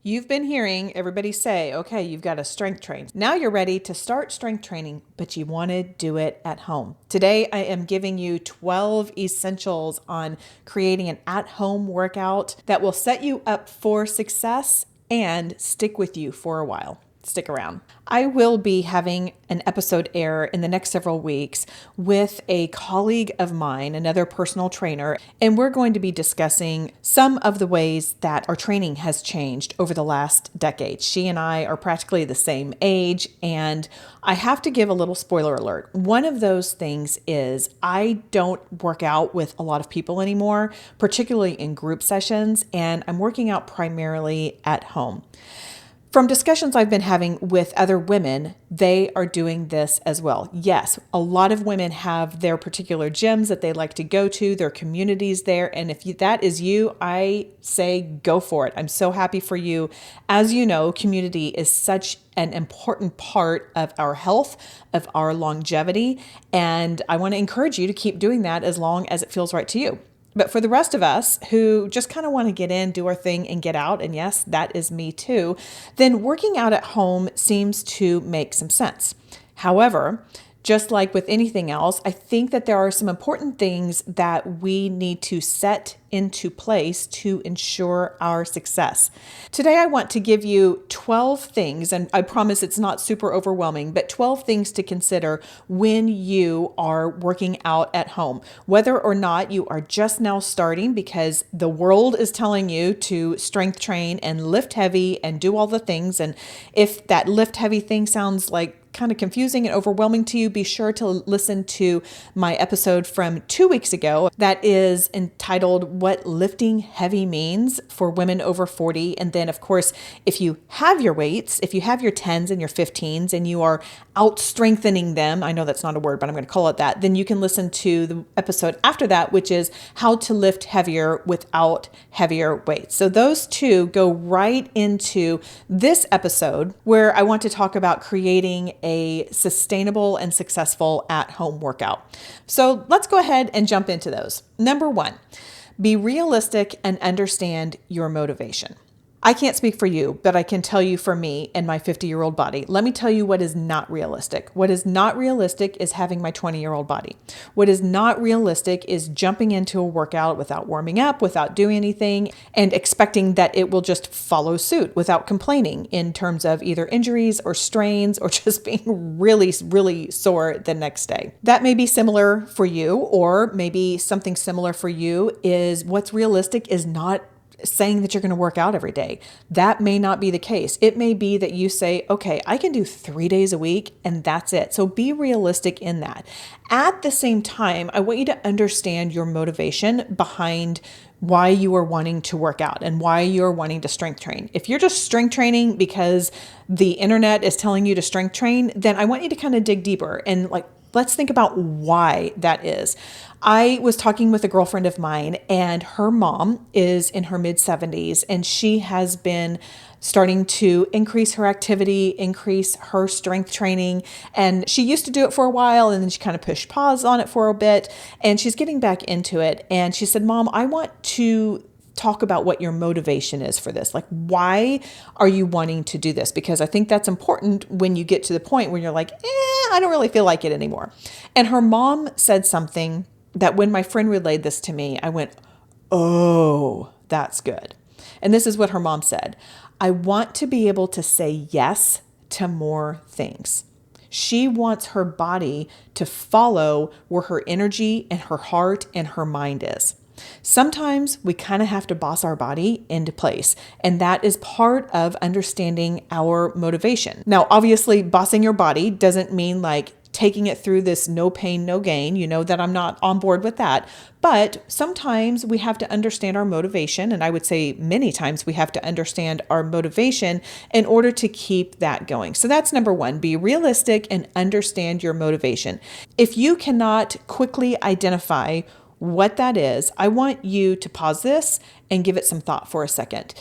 You've been hearing everybody say, okay, you've got to strength train. Now you're ready to start strength training, but you want to do it at home. Today, I am giving you 12 essentials on creating an at-home workout that will set you up for success and stick with you for a while. Stick around. I will be having an episode air in the next several weeks with a colleague of mine, another personal trainer, and we're going to be discussing some of the ways that our training has changed over the last decade. She and I are practically the same age, and I have to give a little spoiler alert. One of those things is I don't work out with a lot of people anymore, particularly in group sessions, and I'm working out primarily at home. From discussions I've been having with other women, they are doing this as well. Yes, a lot of women have their particular gyms that they like to go to, their communities there. And if that is you, I say go for it. I'm so happy for you. As you know, community is such an important part of our health, of our longevity. And I want to encourage you to keep doing that as long as it feels right to you. But for the rest of us who just kind of want to get in, do our thing, and get out, and yes, that is me too, then working out at home seems to make some sense. However, just like with anything else, I think that there are some important things that we need to set into place to ensure our success. Today, I want to give you 12 things, and I promise it's not super overwhelming, but 12 things to consider when you are working out at home. Whether or not you are just now starting because the world is telling you to strength train and lift heavy and do all the things, and if that lift heavy thing sounds like kind of confusing and overwhelming to you, be sure to listen to my episode from 2 weeks ago that is entitled What Lifting Heavy Means for Women Over 40. And then, of course, if you have your weights, if you have your 10s and your 15s and you are out strengthening them, I know that's not a word, but I'm going to call it that, then you can listen to the episode after that, which is how to lift heavier without heavier weights. So those two go right into this episode where I want to talk about creating a sustainable and successful at-home workout. So let's go ahead and jump into those. Number one, be realistic and understand your motivation. I can't speak for you, but I can tell you for me and my 50-year-old body. Let me tell you what is not realistic. What is not realistic is having my 20-year-old body. What is not realistic is jumping into a workout without warming up, without doing anything, and expecting that it will just follow suit without complaining in terms of either injuries or strains or just being really, really sore the next day. That may be similar for you, or maybe something similar for you is what's realistic is not saying that you're going to work out every day. That may not be the case. It may be that you say, okay, I can do 3 days a week and that's it. So be realistic in that. At the same time, I want you to understand your motivation behind why you are wanting to work out and why you're wanting to strength train. If you're just strength training because the internet is telling you to strength train, then I want you to kind of dig deeper and let's think about why that is. I was talking with a girlfriend of mine, and her mom is in her mid 70s, and she has been starting to increase her activity, increase her strength training. And she used to do it for a while, and then she kind of pushed pause on it for a bit, and she's getting back into it. And she said, Mom, I want to talk about what your motivation is for this. Like, why are you wanting to do this? Because I think that's important when you get to the point where you're like, I don't really feel like it anymore. And her mom said something that when my friend relayed this to me, I went, oh, that's good. And this is what her mom said. I want to be able to say yes to more things. She wants her body to follow where her energy and her heart and her mind is. Sometimes we kind of have to boss our body into place, and that is part of understanding our motivation. Now, obviously, bossing your body doesn't mean like taking it through this no pain, no gain. You know that I'm not on board with that. But sometimes we have to understand our motivation, and I would say many times we have to understand our motivation in order to keep that going. So that's number one, be realistic and understand your motivation. If you cannot quickly identify what that is, I want you to pause this and give it some thought for a second.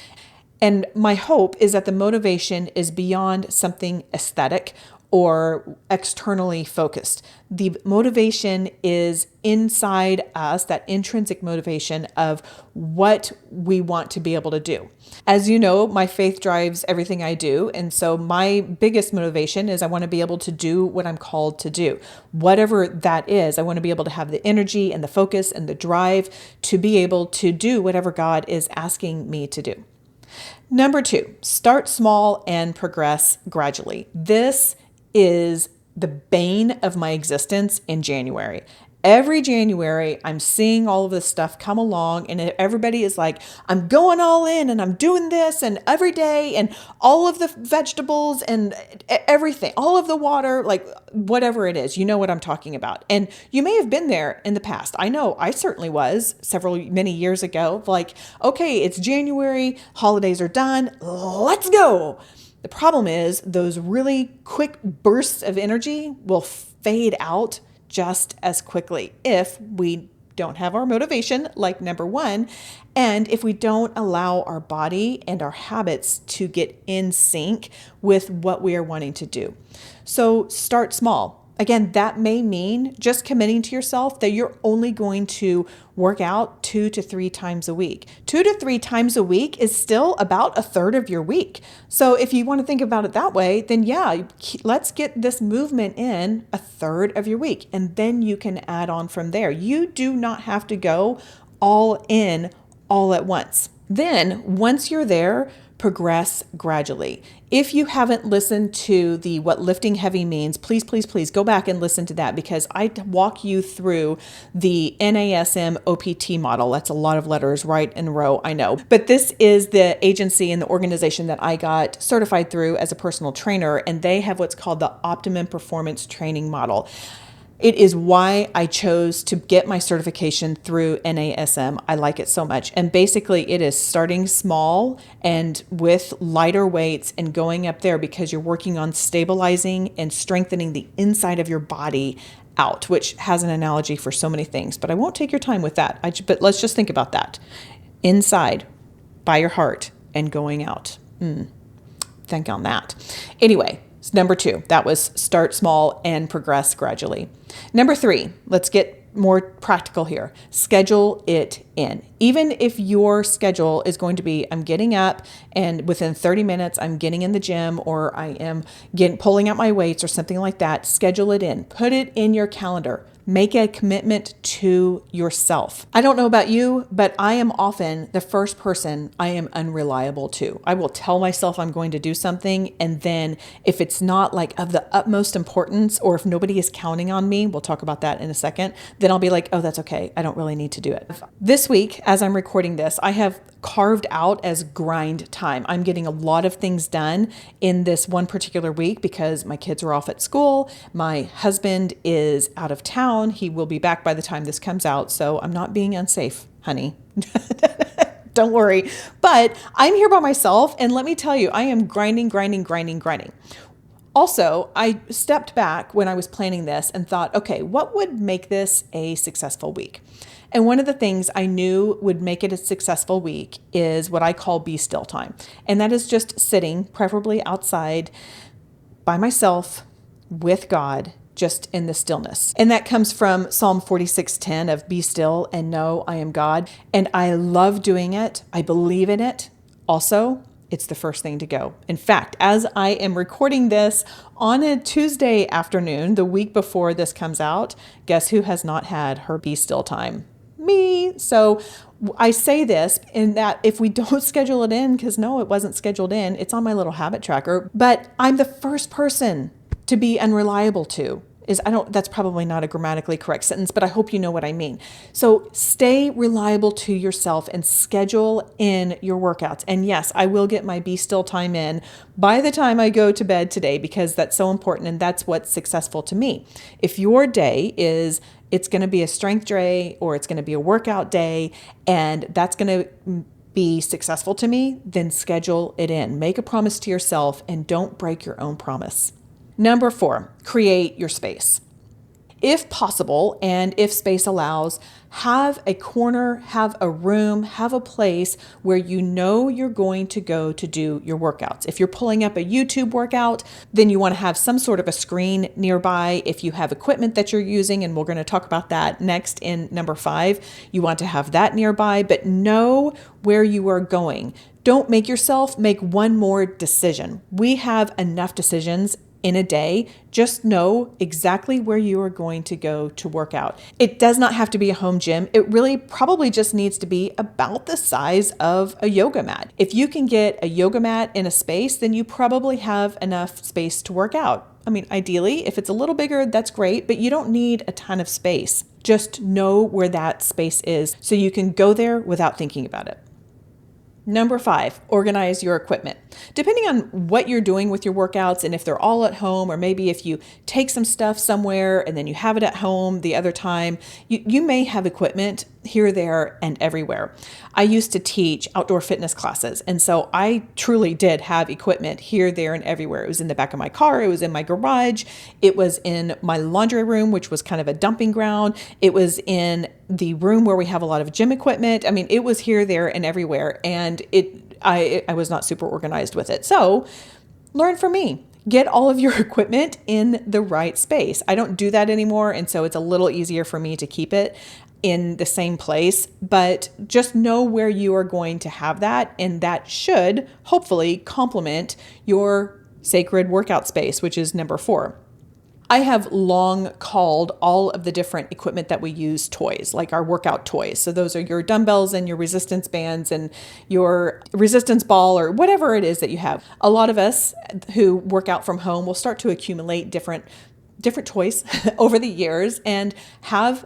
And my hope is that the motivation is beyond something aesthetic or externally focused. The motivation is inside us, that intrinsic motivation of what we want to be able to do. As you know, my faith drives everything I do. And so my biggest motivation is I want to be able to do what I'm called to do. Whatever that is, I want to be able to have the energy and the focus and the drive to be able to do whatever God is asking me to do. Number 2, start small and progress gradually. This is the bane of my existence in January. Every January, I'm seeing all of this stuff come along and everybody is like, I'm going all in and I'm doing this and every day and all of the vegetables and everything, all of the water, like whatever it is, you know what I'm talking about. And you may have been there in the past. I know I certainly was many years ago, like, okay, it's January, holidays are done, let's go. The problem is those really quick bursts of energy will fade out just as quickly if we don't have our motivation, like number 1, and if we don't allow our body and our habits to get in sync with what we are wanting to do. So start small. Again, that may mean just committing to yourself that you're only going to work out 2 to 3 times a week. 2 to 3 times a week is still about a third of your week. So if you want to think about it that way, then yeah, let's get this movement in a third of your week. And then you can add on from there. You do not have to go all in all at once. Then once you're there, progress gradually. If you haven't listened to the What Lifting Heavy Means, please go back and listen to that because I walk you through the NASM OPT model. That's a lot of letters right in a row, I know. But this is the agency and the organization that I got certified through as a personal trainer, and they have what's called the Optimum Performance Training Model. It is why I chose to get my certification through NASM. I like it so much. And basically it is starting small and with lighter weights and going up there because you're working on stabilizing and strengthening the inside of your body out, which has an analogy for so many things, but I won't take your time with that. But let's just think about that. Inside by your heart and going out. Think on that. Anyway, number 2, that was start small and progress gradually. Number 3, let's get more practical here. Schedule it in. Even if your schedule is going to be, I'm getting up and within 30 minutes, I'm getting in the gym or I am pulling out my weights or something like that, schedule it in. Put it in your calendar. Make a commitment to yourself. I don't know about you, but I am often the first person I am unreliable to. I will tell myself I'm going to do something, and then if it's not like of the utmost importance, or if nobody is counting on me, we'll talk about that in a second, then I'll be like, oh, that's okay. I don't really need to do it. This week, as I'm recording this, I have carved out as grind time. I'm getting a lot of things done in this one particular week because my kids are off at school. My husband is out of town. He will be back by the time this comes out. So I'm not being unsafe, honey. Don't worry. But I'm here by myself. And let me tell you, I am grinding. Also, I stepped back when I was planning this and thought, okay, what would make this a successful week? And one of the things I knew would make it a successful week is what I call be still time. And that is just sitting, preferably outside by myself with God, just in the stillness. And that comes from Psalm 46:10 of be still and know I am God. And I love doing it. I believe in it. Also, it's the first thing to go. In fact, as I am recording this on a Tuesday afternoon, the week before this comes out, guess who has not had her be still time? Me. So I say this in that if we don't schedule it in, because no, it wasn't scheduled in, it's on my little habit tracker, but I'm the first person to be unreliable to. That's probably not a grammatically correct sentence, but I hope you know what I mean. So stay reliable to yourself and schedule in your workouts. And yes, I will get my be still time in by the time I go to bed today, because that's so important. And that's what's successful to me. If your day is, it's going to be a strength day or it's going to be a workout day, and that's going to be successful to me, then schedule it in. Make a promise to yourself and don't break your own promise. Number 4, create your space. if possible, and if space allows, have a corner, have a room, have a place where you know you're going to go to do your workouts. If you're pulling up a YouTube workout, then you want to have some sort of a screen nearby. If you have equipment that you're using, and we're going to talk about that next in number 5, you want to have that nearby, but know where you are going. Don't make yourself make one more decision. We have enough decisions in a day. Just know exactly where you are going to go to work out. It does not have to be a home gym. It really probably just needs to be about the size of a yoga mat. If you can get a yoga mat in a space, then you probably have enough space to work out. I mean, ideally, if it's a little bigger, that's great, but you don't need a ton of space. Just know where that space is so you can go there without thinking about it. Number 5, organize your equipment. Depending on what you're doing with your workouts and if they're all at home, or maybe if you take some stuff somewhere and then you have it at home the other time, you may have equipment here, there, and everywhere. I used to teach outdoor fitness classes, and so I truly did have equipment here, there, and everywhere. It was in the back of my car. It was in my garage. It was in my laundry room, which was kind of a dumping ground. It was in the room where we have a lot of gym equipment. I mean, it was here, there, and everywhere, and I was not super organized with it. So learn from me. Get all of your equipment in the right space. I don't do that anymore, and so it's a little easier for me to keep it in the same place, but just know where you are going to have that, and that should hopefully complement your sacred workout space, which is number 4. I have long called all of the different equipment that we use toys, like our workout toys. So those are your dumbbells and your resistance bands and your resistance ball or whatever it is that you have. A lot of us who work out from home will start to accumulate different toys over the years and have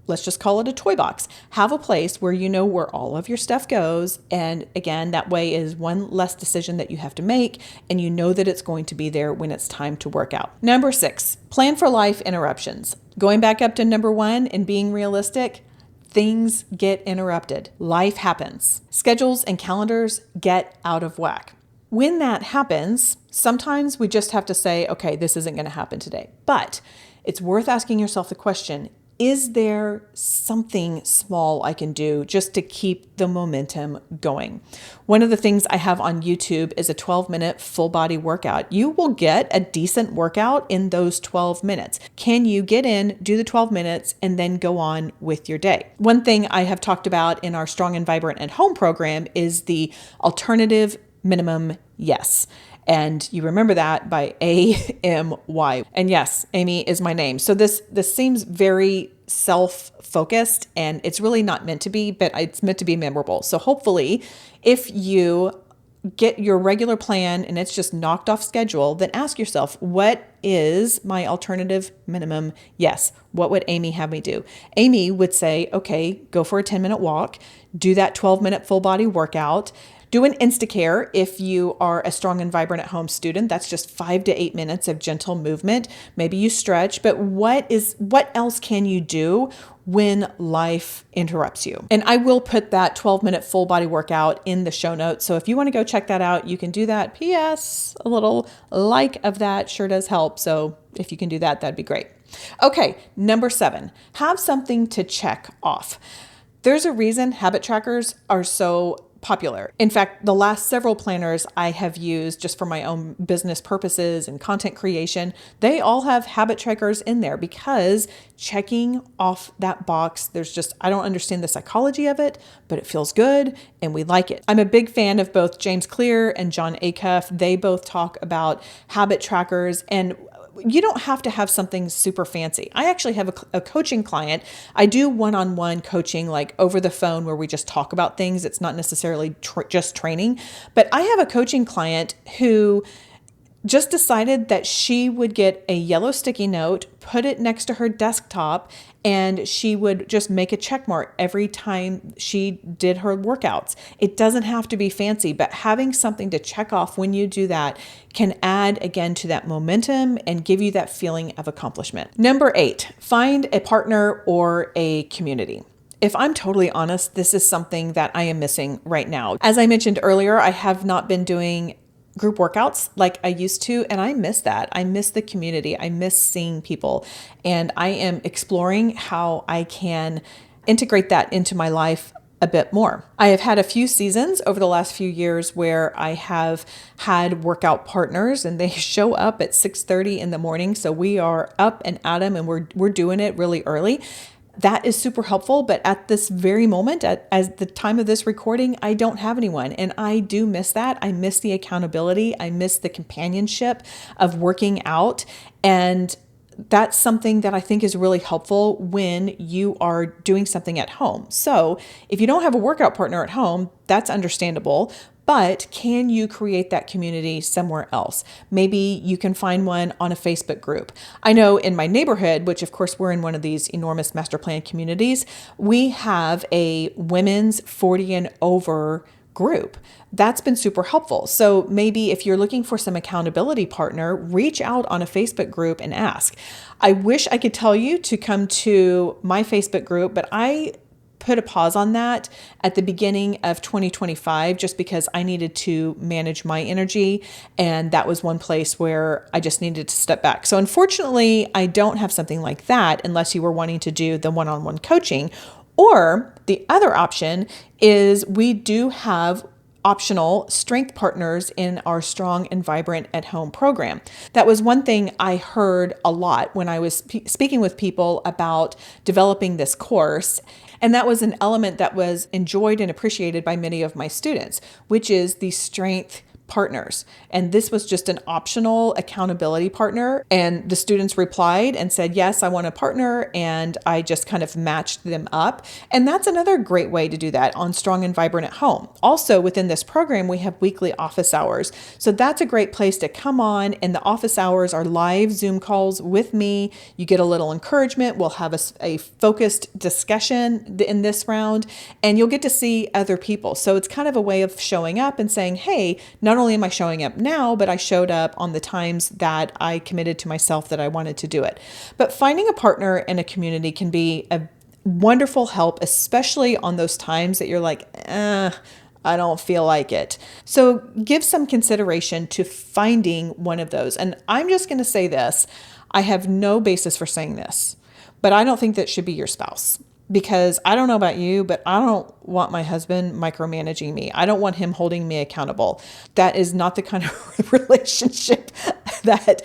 let's just call it a toy box. Have a place where you know where all of your stuff goes. And again, that way is one less decision that you have to make, and you know that it's going to be there when it's time to work out. Number 6, plan for life interruptions. Going back up to number 1 and being realistic, things get interrupted. Life happens. Schedules and calendars get out of whack. When that happens, sometimes we just have to say, okay, this isn't going to happen today. But it's worth asking yourself the question, is there something small I can do just to keep the momentum going? One of the things I have on YouTube is a 12-minute full body workout. You will get a decent workout in those 12 minutes. Can you get in, do the 12 minutes, and then go on with your day? One thing I have talked about in our Strong and Vibrant at Home program is the alternative minimum yes. And you remember that by AMY. And yes, Amy is my name. So this seems very self-focused, and it's really not meant to be, but it's meant to be memorable. So hopefully, if you get your regular plan and it's just knocked off schedule, then ask yourself, what is my alternative minimum yes? What would Amy have me do? Amy would say, okay, go for a 10-minute walk, do that 12-minute full body workout. Do an Instacare if you are a Strong and Vibrant at Home student. That's just 5 to 8 minutes of gentle movement. Maybe you stretch, but what else can you do when life interrupts you? And I will put that 12-minute full body workout in the show notes. So if you want to go check that out, you can do that. P.S. A little like of that sure does help. So if you can do that, that'd be great. Okay, number 7, have something to check off. There's a reason habit trackers are so popular. In fact, the last several planners I have used just for my own business purposes and content creation, they all have habit trackers in there because checking off that box, I don't understand the psychology of it, but it feels good and we like it. I'm a big fan of both James Clear and John Acuff. They both talk about habit trackers, and you don't have to have something super fancy. I actually have a coaching client. I do one-on-one coaching, like over the phone, where we just talk about things. It's not necessarily just training, but I have a coaching client who just decided that she would get a yellow sticky note, put it next to her desktop, and she would just make a check mark every time she did her workouts. It doesn't have to be fancy, but having something to check off when you do that can add again to that momentum and give you that feeling of accomplishment. Number 8, find a partner or a community. If I'm totally honest, this is something that I am missing right now. As I mentioned earlier, I have not been doing group workouts like I used to, and I miss that. I miss the community. I miss seeing people, and I am exploring how I can integrate that into my life a bit more. I have had a few seasons over the last few years where I have had workout partners and they show up at 6:30 in the morning. So we are up and at 'em and we're doing it really early. That is super helpful. But at this very moment, as the time of this recording, I don't have anyone. And I do miss that. I miss the accountability. I miss the companionship of working out. And that's something that I think is really helpful when you are doing something at home. So if you don't have a workout partner at home, that's understandable. But can you create that community somewhere else? Maybe you can find one on a Facebook group. I know in my neighborhood, which of course we're in one of these enormous master plan communities, we have a women's 40 and over group. That's been super helpful. So maybe if you're looking for some accountability partner, reach out on a Facebook group and ask. I wish I could tell you to come to my Facebook group, but I put a pause on that at the beginning of 2025 just because I needed to manage my energy, and that was one place where I just needed to step back. So unfortunately, I don't have something like that unless you were wanting to do the one-on-one coaching. Or the other option is we do have optional strength partners in our Strong and Vibrant at Home program. That was one thing I heard a lot when I was speaking with people about developing this course. And that was an element that was enjoyed and appreciated by many of my students, which is the strength partners. And this was just an optional accountability partner. And the students replied and said, yes, I want a partner. And I just kind of matched them up. And that's another great way to do that on Strong and Vibrant at Home. Also within this program, we have weekly office hours. So that's a great place to come on. And the office hours are live Zoom calls with me. You get a little encouragement. We'll have a focused discussion in this round, and you'll get to see other people. So it's kind of a way of showing up and saying, hey, not only am I showing up now, but I showed up on the times that I committed to myself that I wanted to do it. But finding a partner in a community can be a wonderful help, especially on those times that you're like, I don't feel like it. So give some consideration to finding one of those. And I'm just going to say this. I have no basis for saying this, but I don't think that should be your spouse. Because I don't know about you, but I don't want my husband micromanaging me. I don't want him holding me accountable. That is not the kind of relationship that,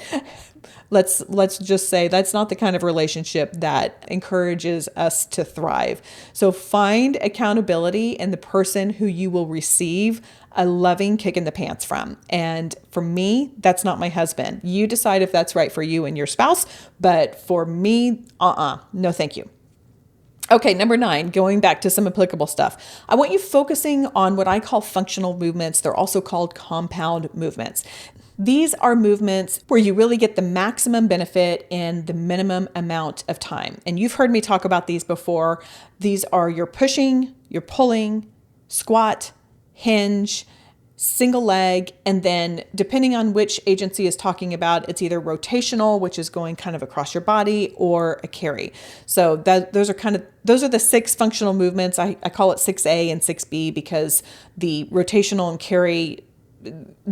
let's just say, that's not the kind of relationship that encourages us to thrive. So find accountability in the person who you will receive a loving kick in the pants from. And for me, that's not my husband. You decide if that's right for you and your spouse. But for me, no, thank you. Okay, number 9, going back to some applicable stuff. I want you focusing on what I call functional movements. They're also called compound movements. These are movements where you really get the maximum benefit in the minimum amount of time. And you've heard me talk about these before. These are your pushing, your pulling, squat, hinge, single leg, and then depending on which agency is talking about, it's either rotational, which is going kind of across your body, or a carry. So those are the 6 functional movements. I call it 6A and 6B because the rotational and carry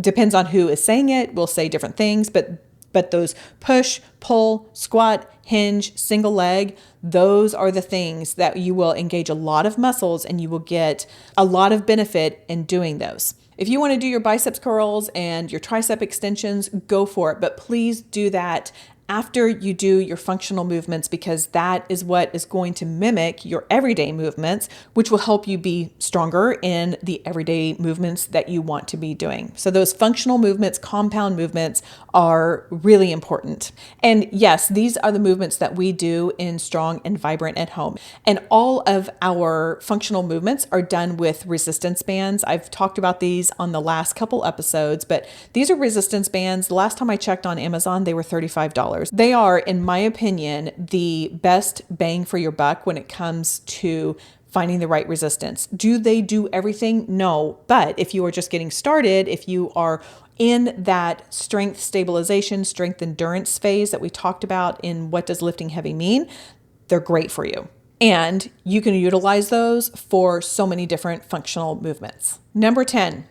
depends on who is saying it. We'll say different things, but those push, pull, squat, hinge, single leg, those are the things that you will engage a lot of muscles and you will get a lot of benefit in doing those. If you want to do your biceps curls and your tricep extensions, go for it. But please do that after you do your functional movements, because that is what is going to mimic your everyday movements, which will help you be stronger in the everyday movements that you want to be doing. So those functional movements, compound movements, are really important. And yes, these are the movements that we do in Strong and Vibrant at Home. And all of our functional movements are done with resistance bands. I've talked about these on the last couple episodes, but these are resistance bands. The last time I checked on Amazon, they were $35. They are, in my opinion, the best bang for your buck when it comes to finding the right resistance. Do they do everything? No. But if you are just getting started, if you are in that strength stabilization, strength endurance phase that we talked about in What Does Lifting Heavy Mean, they're great for you. And you can utilize those for so many different functional movements. Number 10,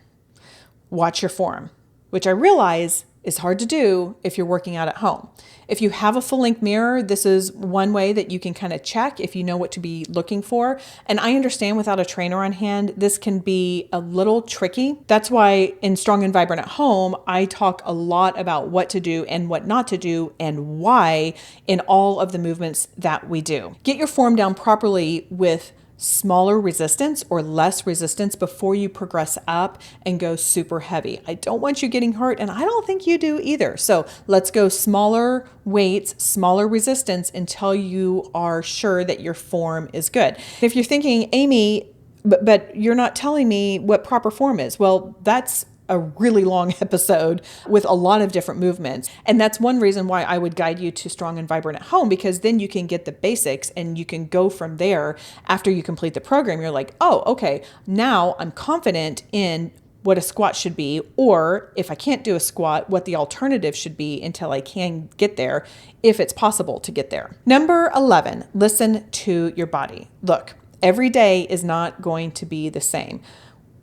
watch your form. which I realize is hard to do if you're working out at home. If you have a full length mirror, this is one way that you can kind of check if you know what to be looking for. And I understand without a trainer on hand, this can be a little tricky. That's why in Strong and Vibrant at Home, I talk a lot about what to do and what not to do and why in all of the movements that we do. Get your form down properly with smaller resistance or less resistance before you progress up and go super heavy. I don't want you getting hurt, and I don't think you do either. So let's go smaller weights, smaller resistance until you are sure that your form is good. If you're thinking, Amy, but you're not telling me what proper form is. Well, that's a really long episode with a lot of different movements. And that's one reason why I would guide you to Strong and Vibrant at Home, because then you can get the basics and you can go from there. After you complete the program, you're like, oh, okay, now I'm confident in what a squat should be, or if I can't do a squat, what the alternative should be until I can get there, if it's possible to get there. Number 11, listen to your body. Look, every day is not going to be the same.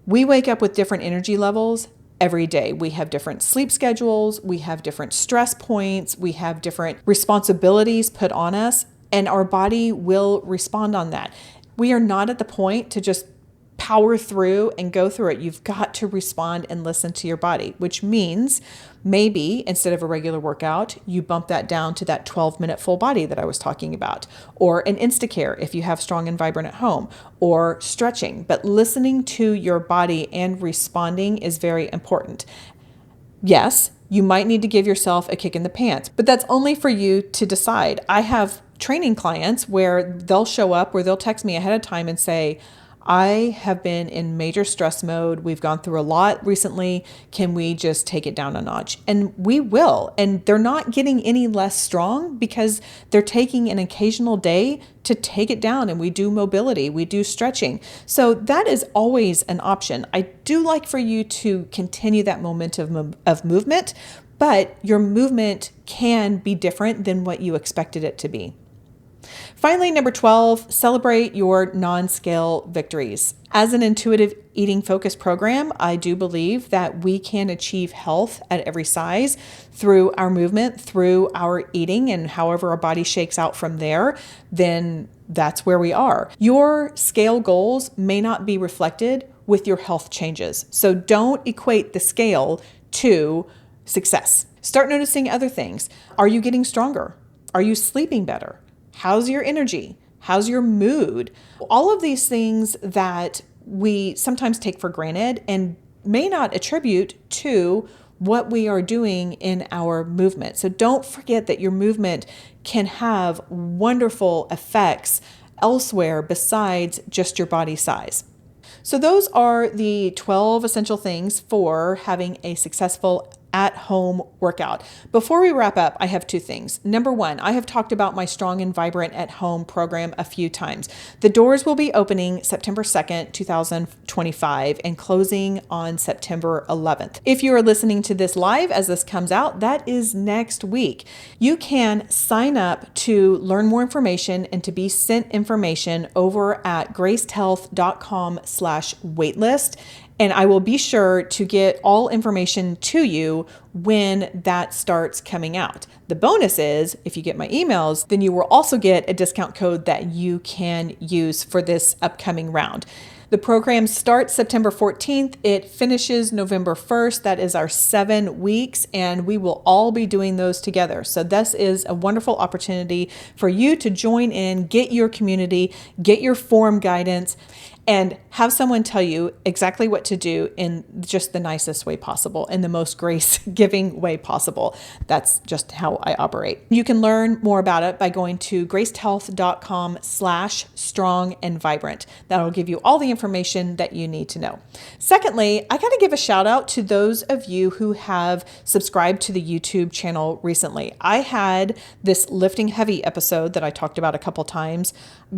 We wake up with different energy levels every day. We have different sleep schedules, we have different stress points, we have different responsibilities put on us, and our body will respond on that. We are not at the point to just power through and go through it. You've got to respond and listen to your body, which means maybe instead of a regular workout, you bump that down to that 12-minute full body that I was talking about, or an Instacare if you have Strong and Vibrant at Home, or stretching. But listening to your body and responding is very important. Yes, you might need to give yourself a kick in the pants, but that's only for you to decide. I have training clients where they'll show up, where they'll text me ahead of time and say, I have been in major stress mode. We've gone through a lot recently. Can we just take it down a notch? And we will. And they're not getting any less strong because they're taking an occasional day to take it down. And we do mobility, we do stretching. So that is always an option. I do like for you to continue that momentum of movement, but your movement can be different than what you expected it to be. Finally, number 12, celebrate your non-scale victories. As an intuitive eating focused program, I do believe that we can achieve health at every size through our movement, through our eating, and however our body shakes out from there, then that's where we are. Your scale goals may not be reflected with your health changes. So don't equate the scale to success. Start noticing other things. Are you getting stronger? Are you sleeping better? How's your energy? How's your mood? All of these things that we sometimes take for granted and may not attribute to what we are doing in our movement. So don't forget that your movement can have wonderful effects elsewhere besides just your body size. So those are the 12 essential things for having a successful at-home workout. Before we wrap up, I have two things. Number one, I have talked about my Strong and Vibrant at Home program a few times. The doors will be opening September 2nd, 2025 and closing on September 11th. If you are listening to this live as this comes out, that is next week. You can sign up to learn more information and to be sent information over at gracedhealth.com/waitlist. And I will be sure to get all information to you when that starts coming out. The bonus is, if you get my emails, then you will also get a discount code that you can use for this upcoming round. The program starts September 14th. It finishes November 1st. That is our 7 weeks, and we will all be doing those together. So this is a wonderful opportunity for you to join in, get your community, get your form guidance, and have someone tell you exactly what to do in just the nicest way possible, in the most grace-giving way possible. That's just how I operate. You can learn more about it by going to gracedhealth.com/strong-and-vibrant. That'll give you all the information that you need to know. Secondly, I got to give a shout out to those of you who have subscribed to the YouTube channel recently. I had this lifting heavy episode that I talked about a couple times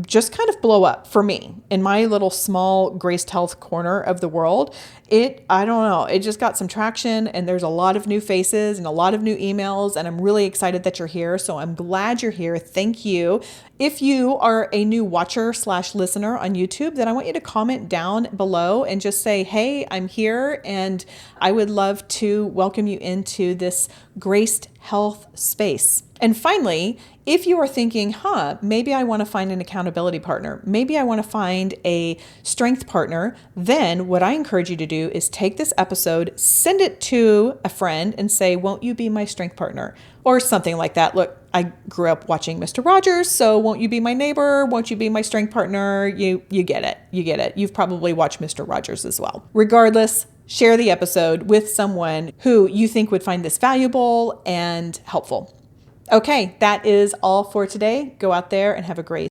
just kind of blow up for me in my little small Graced Health corner of the world, I don't know, it just got some traction, and there's a lot of new faces and a lot of new emails, and I'm really excited that you're here. So I'm glad you're here. Thank you. If you are a new watcher / listener on YouTube, then I want you to comment down below and just say, hey, I'm here, and I would love to welcome you into this Graced Health space. And finally, if you are thinking, maybe I want to find an accountability partner, maybe I want to find a strength partner, then what I encourage you to do is take this episode, send it to a friend and say, won't you be my strength partner? Or something like that. Look, I grew up watching Mr. Rogers, so won't you be my neighbor? Won't you be my strength partner? You get it. You get it. You've probably watched Mr. Rogers as well. Regardless, share the episode with someone who you think would find this valuable and helpful. Okay, that is all for today. Go out there and have a great